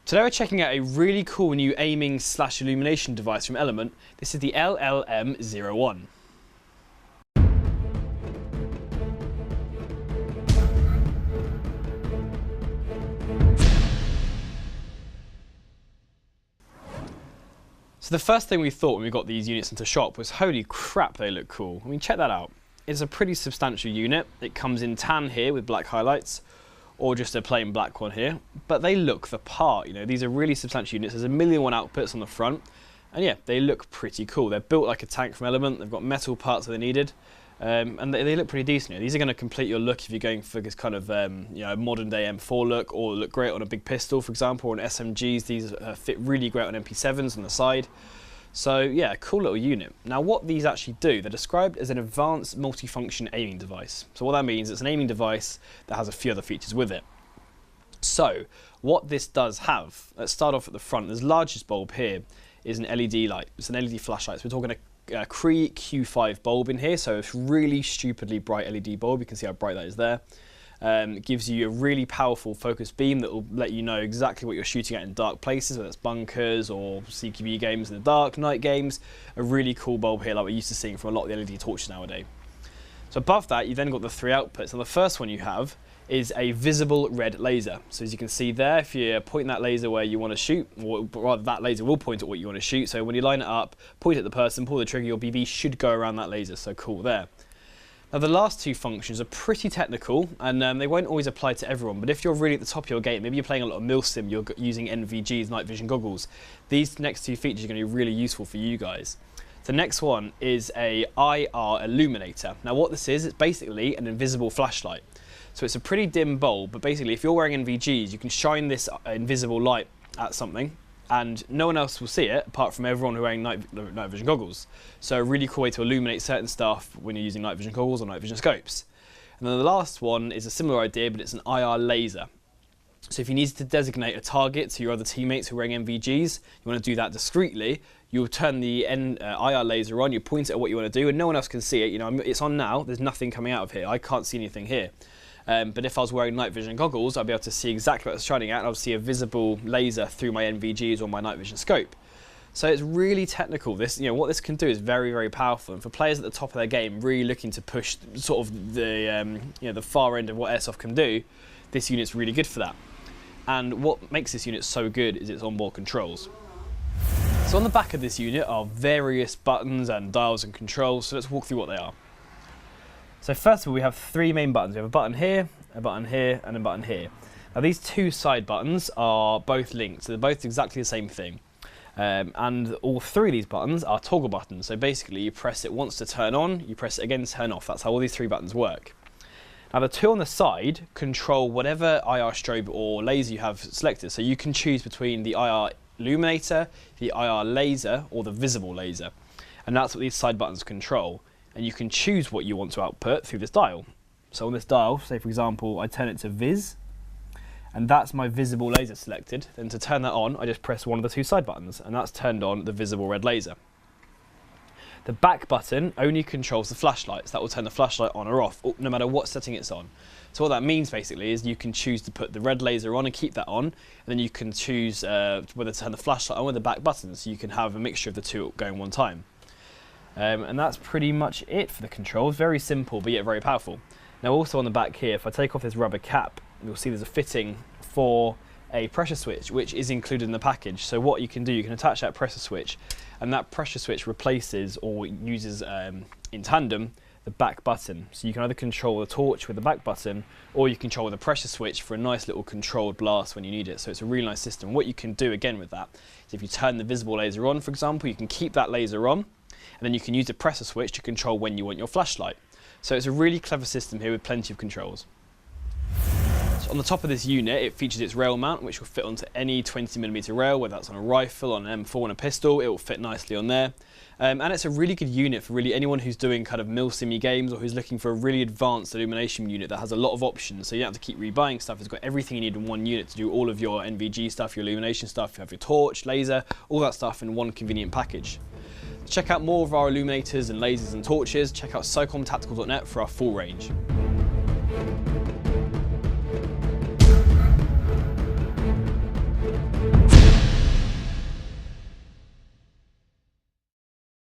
Today we're checking out a really cool new aiming / illumination device from Element. This is the LLM-01. So the first thing we thought when we got these units into shop was, holy crap, they look cool. I mean, check that out. It's a pretty substantial unit. It comes in tan here with black highlights, or just a plain black one here, but they look the part. You know, these are really substantial units. There's 1,000,001 outputs on the front, and yeah, they look pretty cool. They're built like a tank from Element. They've got metal parts that they needed, and they look pretty decent. You know, these are going to complete your look if you're going for this kind of modern day M4 look, or look great on a big pistol, for example, or on SMGs. These fit really great on MP7s on the side. So yeah, cool little unit. Now what these actually do, they're described as an advanced multifunction aiming device. So what that means, it's an aiming device that has a few other features with it. So what this does have, let's start off at the front. This largest bulb here is an LED light. It's an LED flashlight. So we're talking a CREE Q5 bulb in here. So it's really stupidly bright LED bulb. You can see how bright that is there. It gives you a really powerful focus beam that will let you know exactly what you're shooting at in dark places, whether it's bunkers or CQB games in the dark, night games. A really cool bulb here like we're used to seeing from a lot of the LED torches nowadays. So above that, you've then got the 3 outputs. And the first one you have is a visible red laser. So as you can see there, if you point that laser where you want to shoot, or rather that laser will point at what you want to shoot. So when you line it up, point at the person, pull the trigger, your BB should go around that laser. So cool there. Now the last 2 functions are pretty technical, and they won't always apply to everyone, but if you're really at the top of your game, maybe you're playing a lot of milsim, you're using NVG's night vision goggles, these next 2 features are going to be really useful for you guys. The next one is a IR illuminator. Now what this is, it's basically an invisible flashlight. So it's a pretty dim bulb, but basically if you're wearing NVGs, you can shine this invisible light at something, and no one else will see it apart from everyone who's wearing night vision goggles. So a really cool way to illuminate certain stuff when you're using night vision goggles or night vision scopes. And then the last one is a similar idea, but it's an IR laser. So if you need to designate a target to your other teammates who are wearing NVGs, you want to do that discreetly, you'll turn the IR laser on, you point it at what you want to do, and no one else can see it. You know, it's on now, there's nothing coming out of here, I can't see anything here. But if I was wearing night vision goggles, I'd be able to see exactly what it's shining at, and I'll see a visible laser through my NVGs or my night vision scope. So it's really technical. This, you know, what this can do is very, very powerful. And for players at the top of their game, really looking to push sort of the the far end of what Airsoft can do, this unit's really good for that. And what makes this unit so good is its onboard controls. So on the back of this unit are various buttons and dials and controls. So let's walk through what they are. So first of all, we have 3 main buttons. We have a button here, and a button here. Now these 2 side buttons are both linked, so they're both exactly the same thing. And all 3 of these buttons are toggle buttons. So basically you press it once to turn on, you press it again to turn off. That's how all these 3 buttons work. Now the 2 on the side control whatever IR strobe or laser you have selected. So you can choose between the IR illuminator, the IR laser, or the visible laser. And that's what these side buttons control. And you can choose what you want to output through this dial. So on this dial, say for example, I turn it to Vis, and that's my visible laser selected. Then to turn that on, I just press one of the 2 side buttons, and that's turned on the visible red laser. The back button only controls the flashlights. That will turn the flashlight on or off, no matter what setting it's on. So what that means basically is you can choose to put the red laser on and keep that on, and then you can choose whether to turn the flashlight on with the back button, so you can have a mixture of the 2 going one time. And that's pretty much it for the controls. Very simple, but yet very powerful. Now also on the back here, if I take off this rubber cap, you'll see there's a fitting for a pressure switch, which is included in the package. So what you can do, you can attach that pressure switch, and that pressure switch replaces or uses in tandem the back button. So you can either control the torch with the back button, or you control the pressure switch for a nice little controlled blast when you need it. So it's a really nice system. What you can do again with that is if you turn the visible laser on, for example, you can keep that laser on, and then you can use the pressure switch to control when you want your flashlight. So it's a really clever system here with plenty of controls. So on the top of this unit, it features its rail mount, which will fit onto any 20mm rail, whether that's on a rifle, on an M4, on a pistol. It will fit nicely on there. And it's a really good unit for really anyone who's doing kind of milsim games, or who's looking for a really advanced illumination unit that has a lot of options. So you don't have to keep rebuying stuff. It's got everything you need in one unit to do all of your NVG stuff, your illumination stuff. You have your torch, laser, all that stuff in one convenient package. To check out more of our illuminators and lasers and torches, check out SOCOMtactical.net for our full range.